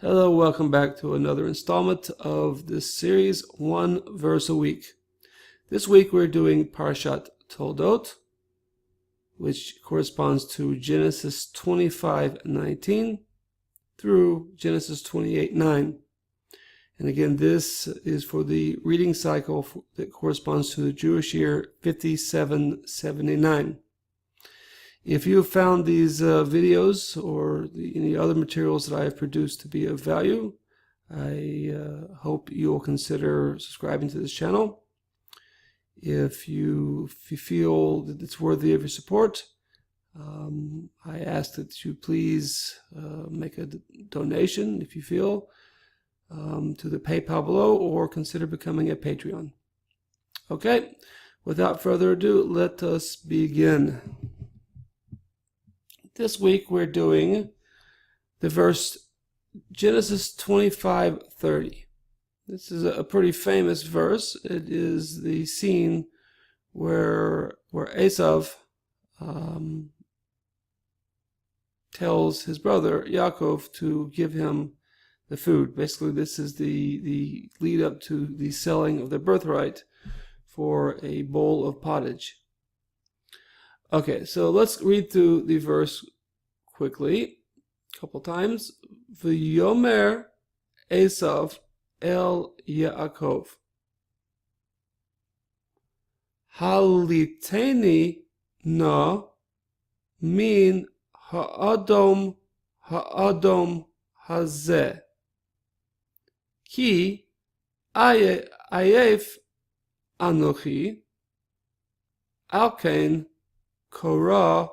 Hello, welcome back to another installment of this series, One Verse a Week. This week we're doing Parashat Toldot, which corresponds to Genesis 25:19 through Genesis 28:9. And again, this is for the reading cycle that corresponds to the Jewish year 5779. If you have found these videos or any other materials that I have produced to be of value, I hope you will consider subscribing to this channel. If you feel that it's worthy of your support, I ask that you please make a donation, if you feel, to the PayPal below, or consider becoming a Patreon. Okay, without further ado, let us begin. This week we're doing the verse Genesis 25:30. This is a pretty famous verse. It is the scene where Esav tells his brother Yaakov to give him the food. Basically, this is the lead up to the selling of the birthright for a bowl of pottage. Okay, so let's read through the verse quickly, a couple times. V'yomer Esav el Yaakov, haliteni na min ha'adom hazeh, ki ayef anochi, alken Torah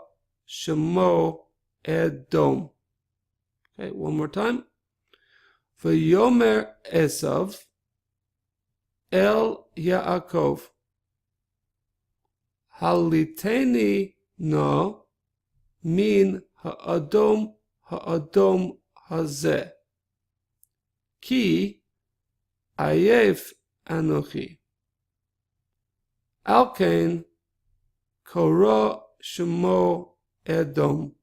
shemo Edom. Okay, one more time. V'yomer Esav el Yaakov, haliteni na min ha'adom hazeh, ki ayef anochi, alken Torah shemo Edom.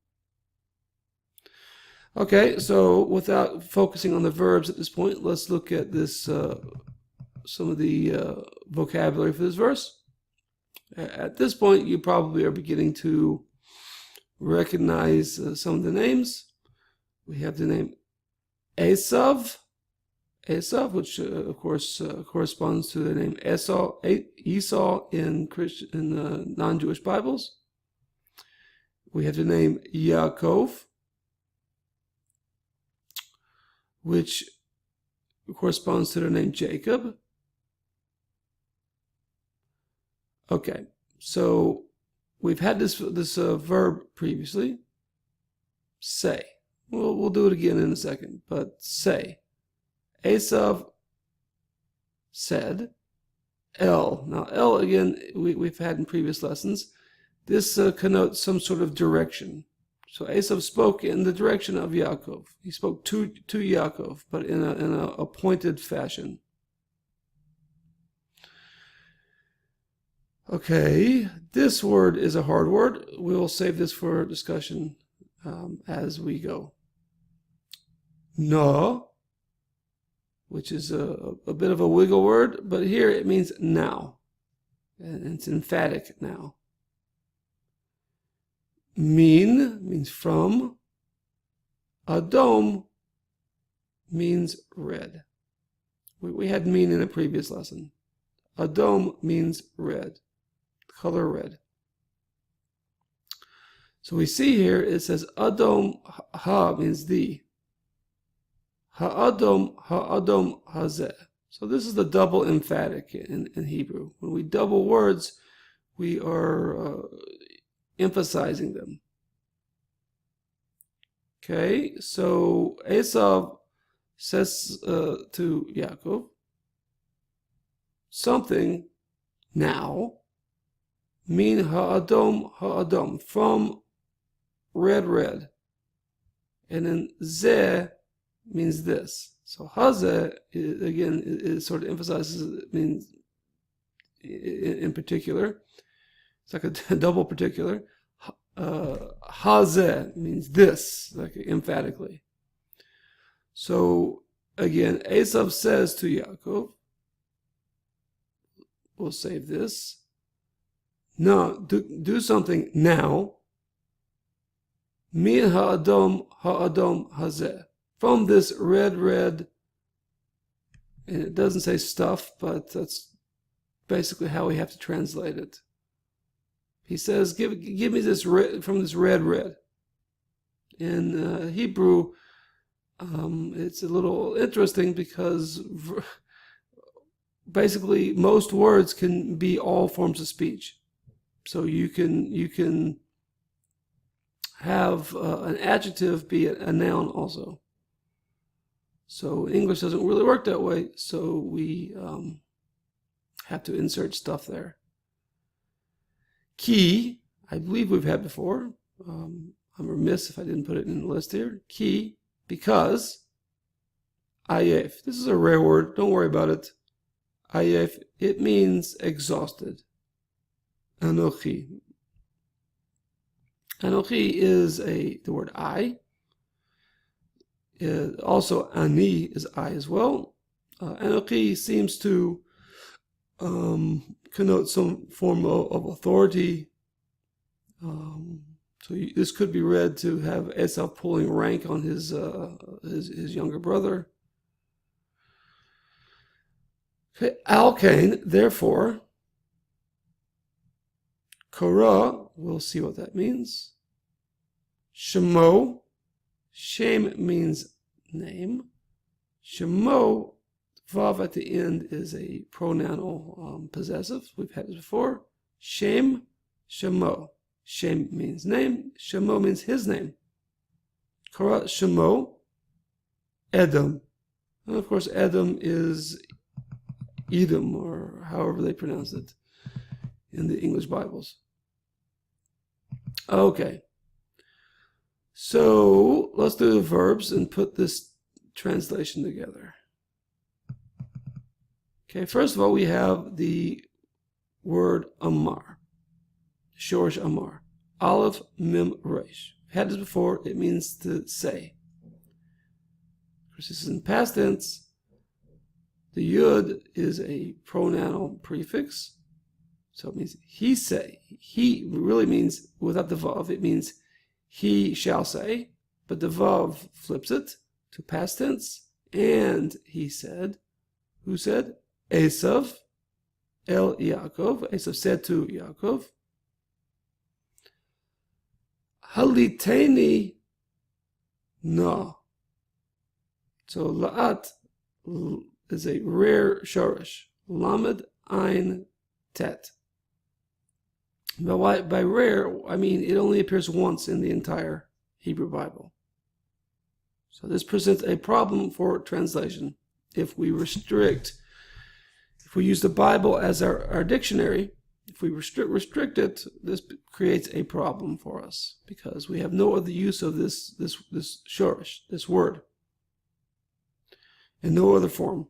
Okay, so without focusing on the verbs at this point, let's look at this, some of the vocabulary for this verse. At this point, you probably are beginning to recognize some of the names. We have the name Esav, which of course corresponds to the name Esau in non-Jewish Bibles. We have the name Yaakov, which corresponds to the name Jacob. Okay, so we've had this verb previously, say. We'll do it again in a second, but say. Esav said, El. Now, El, again, we've had in previous lessons. This connotes some sort of direction. So Esav spoke in the direction of Yaakov. He spoke to Yaakov, but in a pointed fashion. Okay, this word is a hard word. We'll save this for discussion as we go. No, which is a bit of a wiggle word, but here it means now. And it's emphatic now. Min means from. Adom means red. We had min in a previous lesson. Adom means red, color red. So we see here it says Adom ha means the. Ha'adom hazeh. So this is the double emphatic in Hebrew. When we double words, we are emphasizing them. Okay, so Esav says to Yaakov, something now, min ha'adom, from red. And then zeh means this. So hazeh, again, it sort of emphasizes, it means in particular. It's like a double particular. Hazeh means this, like emphatically. So again, Esav says to Yaakov, we'll save this. No, do something now. Min ha'adam hazeh. From this red, and it doesn't say stuff, but that's basically how we have to translate it. He says, give me this red, from this red. In Hebrew, it's a little interesting because basically most words can be all forms of speech. So you can have an adjective be a noun also. So English doesn't really work that way, so we have to insert stuff there. Ki, I believe we've had before. I'm remiss if I didn't put it in the list here. Ki, because. Ayef, this is a rare word, don't worry about it. Ayef, it means exhausted. Anochi. Anochi is the word I. Also, ani is I as well. Anochi seems to connote some form of authority. So this could be read to have Esau pulling rank on his younger brother. Okay, Al-Kain, therefore, Korah, we'll see what that means. Shemo, Shem means name. Shemo, Vav at the end is a pronounal possessive. We've had this before. Shem, Shemo. Shem means name. Shemo means his name. Korah, Shemo, Edom. And of course, Edom is Edom, or however they pronounce it in the English Bibles. Okay. So let's do the verbs and put this translation together. Okay, first of all, we have the word Amar, Shorish Amar, Aleph Mem Resh. Had this before, it means to say. Of course, this is in past tense. The Yud is a pronounal prefix, so it means he say. He really means, without the Vav, it means he shall say, but the Vav flips it to past tense, and he said. Who said? Esav, El Yaakov. Esav said to Yaakov, Haliteni na. So La'at is a rare shorish, Lamed Ein Tet. But by rare, I mean it only appears once in the entire Hebrew Bible. So this presents a problem for translation. If we use the Bible as our dictionary, if we restrict it, this creates a problem for us because we have no other use of this shorish, this word, in no other form.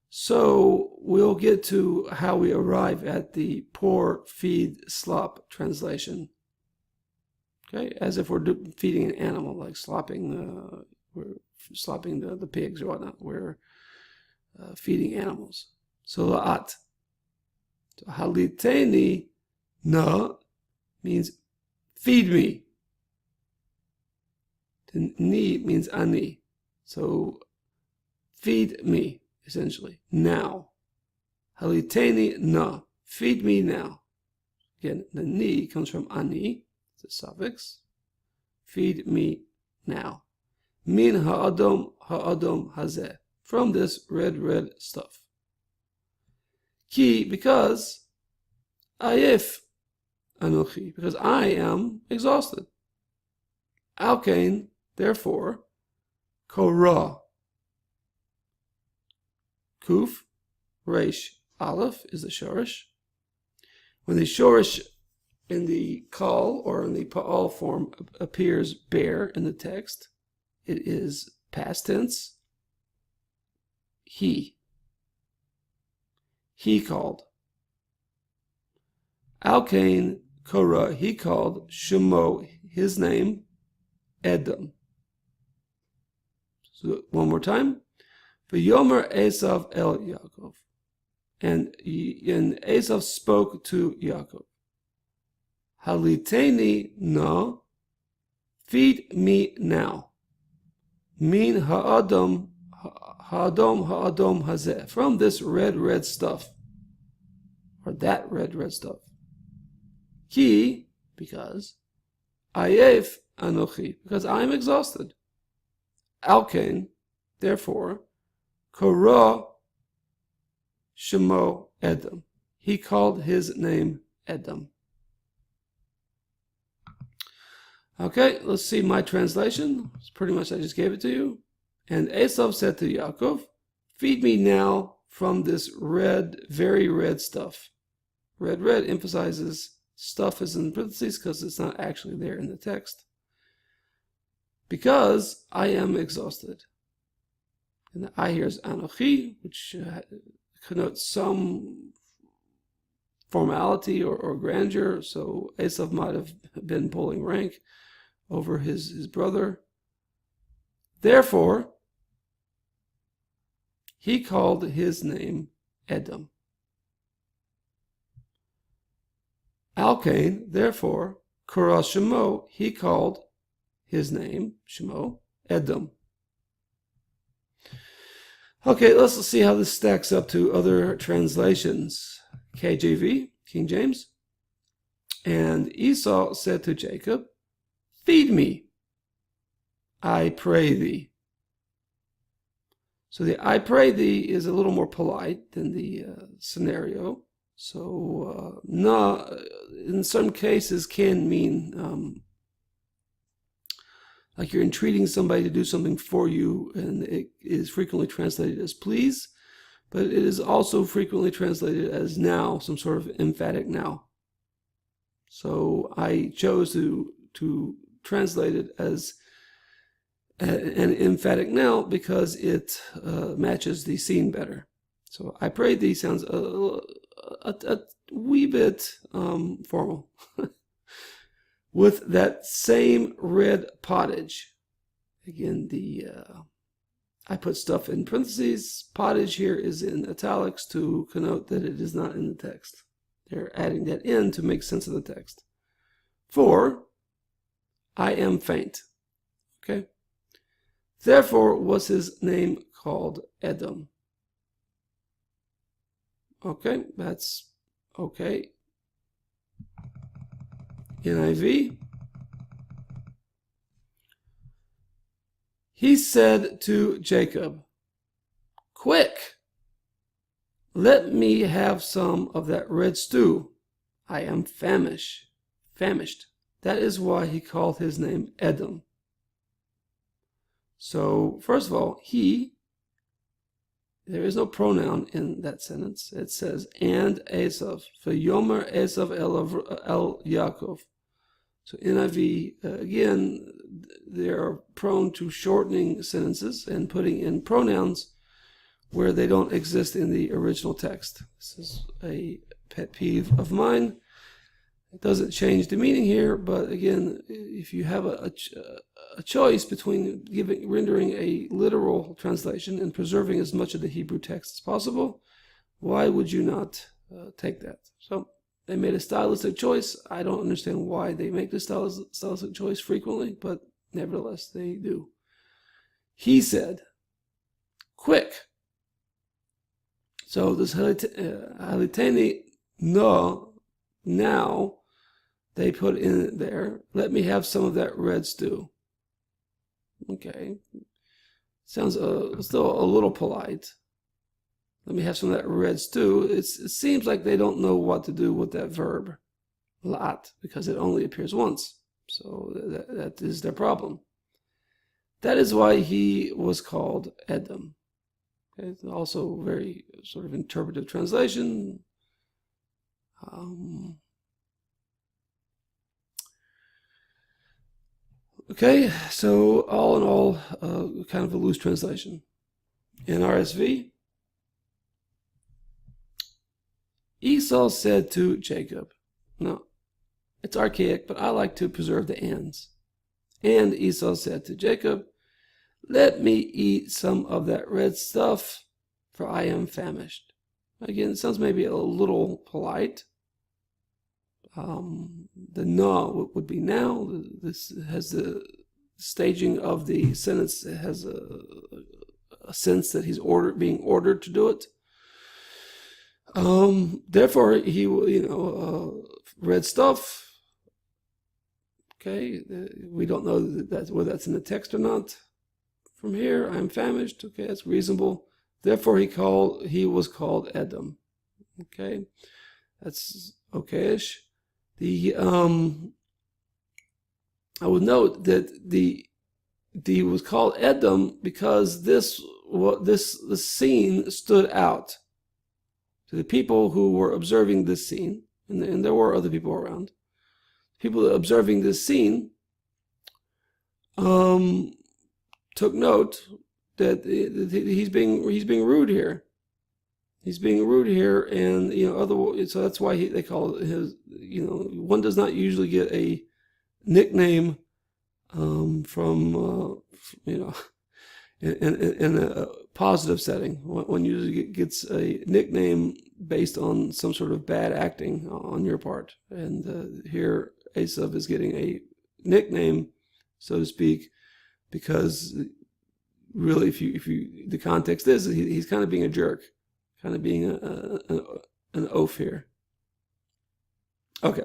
So we'll get to how we arrive at the pour, feed, slop translation. Okay, as if we're feeding an animal, like we're slopping the pigs or whatnot. We're feeding animals. So la'at. So haliteni na means feed me. Ni means ani. So feed me, essentially, now. Haliteni na, feed me now. Again, the ni comes from ani, it's a suffix. Feed me now. Min ha'adam hazeh, from this red stuff. Ki, because ayef anochi, because I am exhausted. Al-Kain, therefore, korah. Kuf, Resh, Aleph is the shorish. When the shorish in the kal or in the pa'al form appears bare in the text, it is past tense. He called. Al-Kain, Korah, he called Shemo, his name, Edom. So one more time. V'yomer Esav el Yaakov. And Esav spoke to Yaakov. Haliteni na, feed me now. Min ha'adam hazeh. From this red stuff. Or that red stuff. Ki, because, ayef anochi, because I am exhausted. Alkain, therefore, kora shemo Edom. He called his name Edom. Okay, let's see my translation. It's pretty much I just gave it to you. And Esav said to Yaakov, feed me now from this red, very red stuff. Red emphasizes stuff is in parentheses because it's not actually there in the text. Because I am exhausted. And the I here is Anochi, which connotes some formality or grandeur. So Esav might have been pulling rank over his brother. Therefore, he called his name Edom. Alkain, therefore, Kora Shemo, he called his name, Shemo, Edom. Okay, let's see how this stacks up to other translations. KJV, King James. And Esau said to Jacob, feed me, I pray thee. So the I pray thee is a little more polite than the scenario. So na, in some cases, can mean like you're entreating somebody to do something for you, and it is frequently translated as please, but it is also frequently translated as now, some sort of emphatic now. So I chose to translate it as an emphatic now because it matches the scene better. So I pray thee sounds a wee bit formal. With that same red pottage. Again, I put stuff in parentheses. Pottage here is in italics to connote that it is not in the text. They're adding that in to make sense of the text. For I am faint. Okay? Therefore was his name called Edom. Okay, that's okay. NIV. He said to Jacob, quick, let me have some of that red stew. I am famished. That is why he called his name Edom. So, first of all, there is no pronoun in that sentence. It says, and Esav, V'yomer Esav el Yaakov. So NIV, again, they are prone to shortening sentences and putting in pronouns where they don't exist in the original text. This is a pet peeve of mine. It doesn't change the meaning here, but again, if you have a choice between rendering a literal translation and preserving as much of the Hebrew text as possible, why would you not take that? So they made a stylistic choice. I don't understand why they make this stylistic choice frequently, but nevertheless, they do. He said, quick. So this haliteni no, now, they put in there, let me have some of that red stew. Okay. Sounds still a little polite. Let me have some of that red stew. It seems like they don't know what to do with that verb, lat, because it only appears once. So that is their problem. That is why he was called Edom. Okay, it's also very sort of interpretive translation. Okay, so all in all, kind of a loose translation. In RSV, Esau said to Jacob, no, it's archaic, but I like to preserve the ands. And Esau said to Jacob, let me eat some of that red stuff, for I am famished. Again, it sounds maybe a little polite. The na would be now. This has the staging of the sentence. It has a sense that he's being ordered to do it. Therefore, he will, red stuff. Okay, we don't know whether that's in the text or not. From here, I am famished. Okay, that's reasonable. Therefore, he was called Edom. Okay, that's okayish. I would note that the was called Edom because the scene stood out to the people who were observing this scene, and there were other people around. People observing this scene took note that he's being rude here. He's being rude here, and so that's why they call his. One does not usually get a nickname from in a positive setting. One usually gets a nickname based on some sort of bad acting on your part, and here Esav is getting a nickname, so to speak, because really, if you the context is he's kind of being a jerk, kind of being an oaf here. Okay.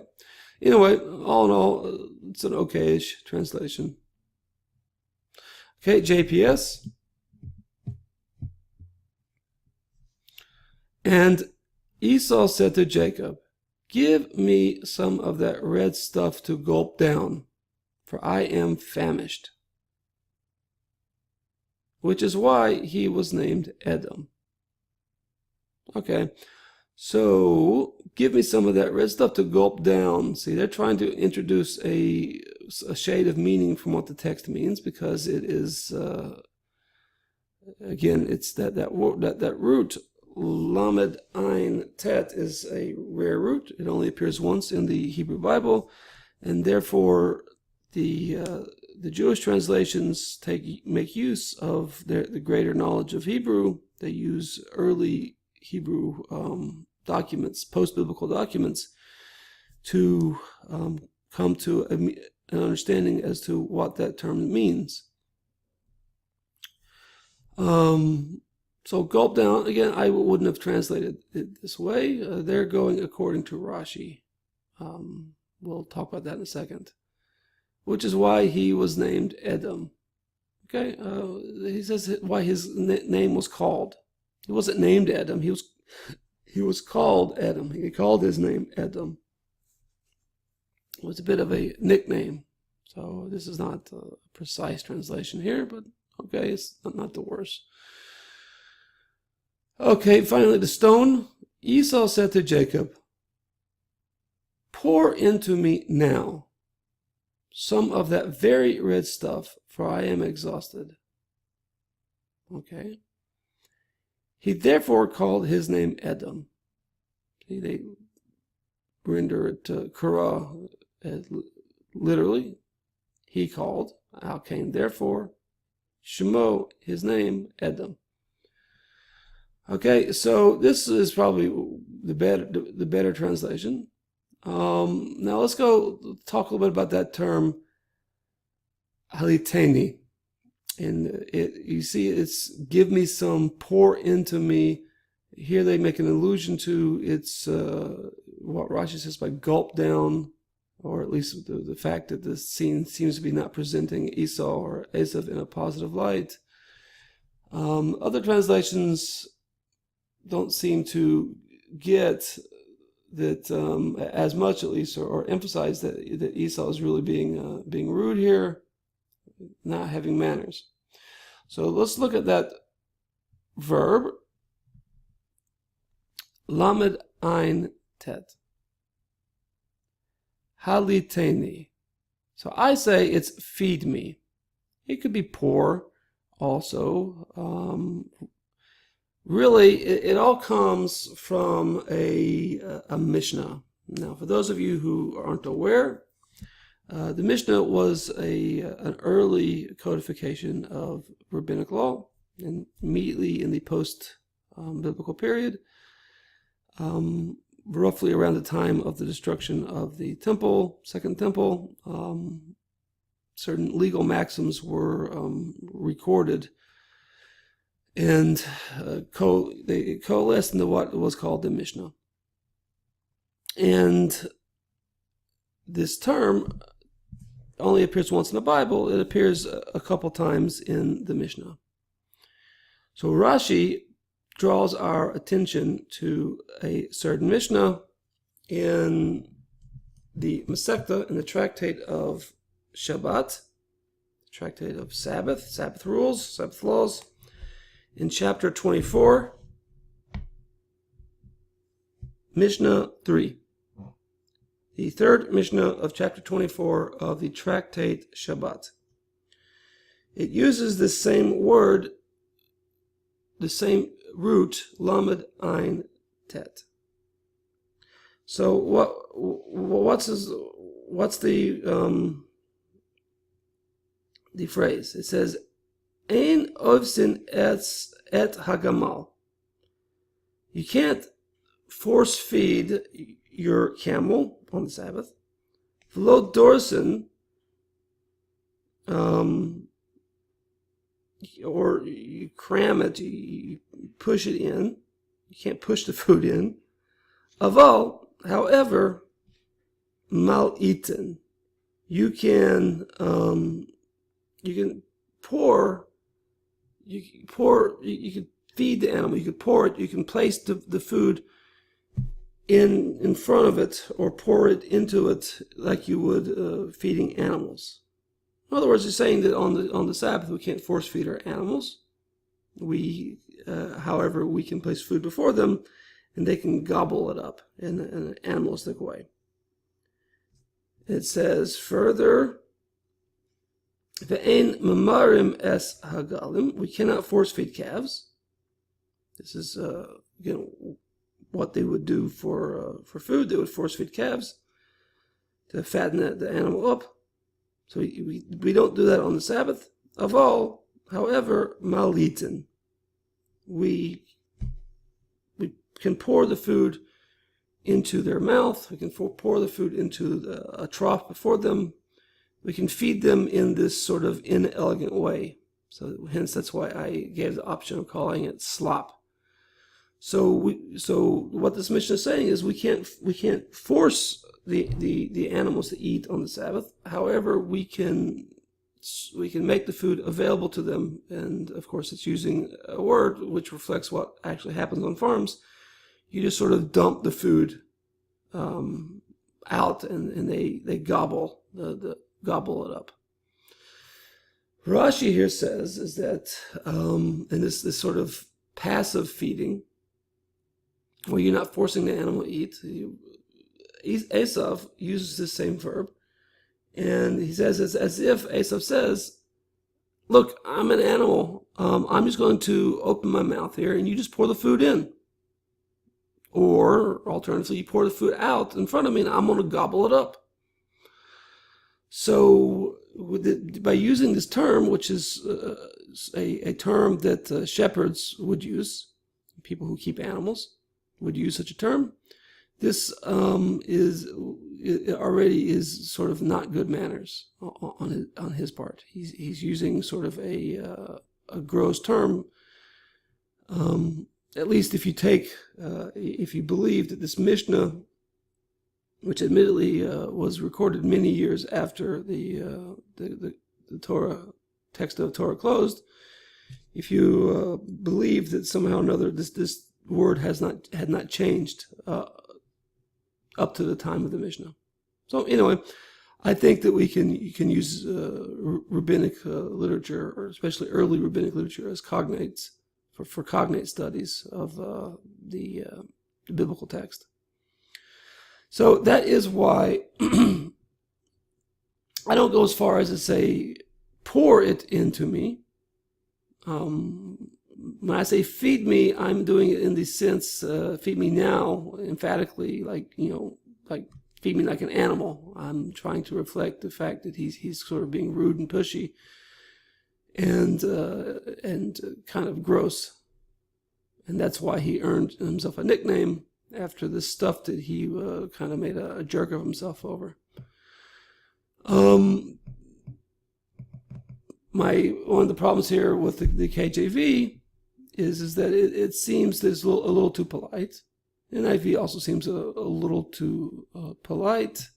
Anyway, all in all, it's an okayish translation. Okay, JPS. And Esau said to Jacob, "Give me some of that red stuff to gulp down, for I am famished." Which is why he was named Edom. Okay, so give me some of that red stuff to gulp down. See, they're trying to introduce a shade of meaning from what the text means, because it is, again, it's that root, Lamed Ein Tet, is a rare root. It only appears once in the Hebrew Bible, and therefore the Jewish translations make use of the greater knowledge of Hebrew. They use early Hebrew documents, post-biblical documents, to come to an understanding as to what that term means. So gulp down, again, I wouldn't have translated it this way. They're going according to Rashi. We'll talk about that in a second. Which is why he was named Edom. Okay, he says why his name was called. He wasn't named Edom. He was called Edom. He called his name Edom. It was a bit of a nickname. So this is not a precise translation here, but okay, it's not the worst. Okay, finally the stone. Esau said to Jacob, "Pour into me now some of that very red stuff, for I am exhausted." Okay. He therefore called his name Edom. See, they render it Korah, literally. He called. Al came therefore. Shemo, his name, Edom. Okay, so this is probably the better translation. Now let's go talk a little bit about that term, haliteni. And you see, it's give me some, pour into me. Here they make an allusion to it's what Rashi says by gulp down, or at least the fact that the scene seems to be not presenting Esau or Esav in a positive light. Other translations don't seem to get that as much, at least, or emphasize that Esau is really being rude here, not having manners. So let's look at that verb, Lamed Ein Tet, haliteni. So I say it's feed me. It could be pour also. Really, it all comes from a Mishnah. Now, for those of you who aren't aware, The Mishnah was an early codification of rabbinic law, and immediately in the post-biblical period, roughly around the time of the destruction of the temple, Second Temple, certain legal maxims were recorded, and they coalesced into what was called the Mishnah. And this term only appears once in the Bible. It appears a couple times in the Mishnah. So Rashi draws our attention to a certain Mishnah in the Masechta, in the tractate of Shabbat, the tractate of Sabbath rules, Sabbath laws, in chapter 24, Mishnah 3. The third Mishnah of chapter 24 of the tractate Shabbat. It uses the same word, the same root, lamed ein tet. So what's the phrase? It says, Ein ovsin et hagamal. You can't force feed your camel on the Sabbath. V'lo dorsen, or you cram it, you push it in. You can't push the food in. Aval, however, mal eaten. You can pour. You can feed the animal. You can pour it. You can place the food in front of it, or pour it into it like you would feeding animals. In other words, it's saying that on the Sabbath we can't force feed our animals. However, we can place food before them, and they can gobble it up in an animalistic way. It says further, Ve'ein mamarim es hagalim. We cannot force feed calves. This is what they would do for food. They would force feed calves to fatten the animal up. So we don't do that on the Sabbath. Of all, however, malitin. We can pour the food into their mouth. We can pour the food into a trough before them. We can feed them in this sort of inelegant way. So hence that's why I gave the option of calling it slop. So what this Mishnah is saying is we can't force the animals to eat on the Sabbath. However, we can make the food available to them, and of course it's using a word which reflects what actually happens on farms. You just sort of dump the food out, and they gobble gobble it up. Rashi here says is that in this sort of passive feeding, where you're not forcing the animal to eat, Esav uses the same verb, and he says it's as if Esav says, look, I'm an animal, I'm just going to open my mouth here and you just pour the food in. Or alternatively, you pour the food out in front of me and I'm going to gobble it up. So by using this term, which is a term that shepherds would use, people who keep animals would use such a term, this already is sort of not good manners on his part. He's using sort of a gross term. At least if you believe that this Mishnah, which admittedly was recorded many years after the Torah text of Torah closed, if you believe that somehow or another this word had not changed up to the time of the Mishnah. So anyway, I think that you can use rabbinic literature, or especially early rabbinic literature, as cognates for cognate studies of the biblical text. So that is why I don't go as far as to say, pour it into me. When I say feed me, I'm doing it in the sense, feed me now, emphatically, like feed me like an animal. I'm trying to reflect the fact that he's sort of being rude and pushy and kind of gross. And that's why he earned himself a nickname after the stuff that he kind of made a jerk of himself over. One of the problems here with the KJV is that it seems that it's a little too polite. NIV also seems a little too polite.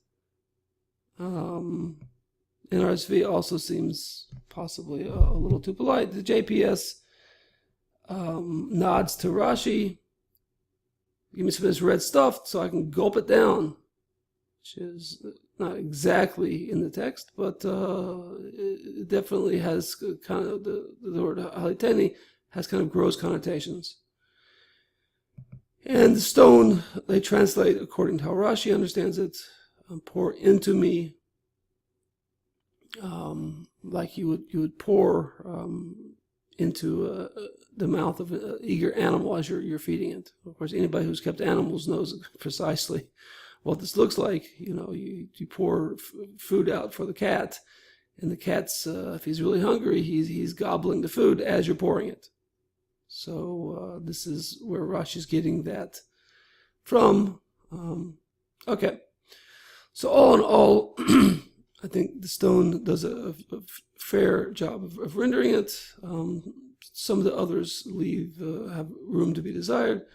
NRSV also seems possibly a little too polite. The JPS nods to Rashi. Give me some of this red stuff so I can gulp it down, which is not exactly in the text, but it definitely has kind of the word haliteni has kind of gross connotations. And the stone, they translate according to how Rashi understands it, pour into me, like you would pour into the mouth of an eager animal as you're feeding it. Of course, anybody who's kept animals knows precisely what this looks like. You pour food out for the cat, and the cat's, if he's really hungry, he's gobbling the food as you're pouring it. So this is where Rashi's getting that from. Okay. So all in all, I think the stone does a fair job of rendering it. Some of the others have room to be desired.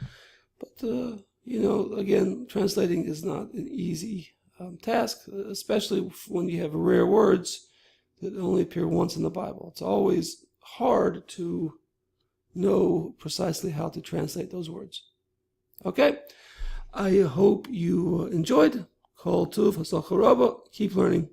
But, again, translating is not an easy task, especially when you have rare words that only appear once in the Bible. It's always hard to know precisely how to translate those words. Okay, I hope you enjoyed. Kol Tuv, Hasachar Rabba. Keep learning.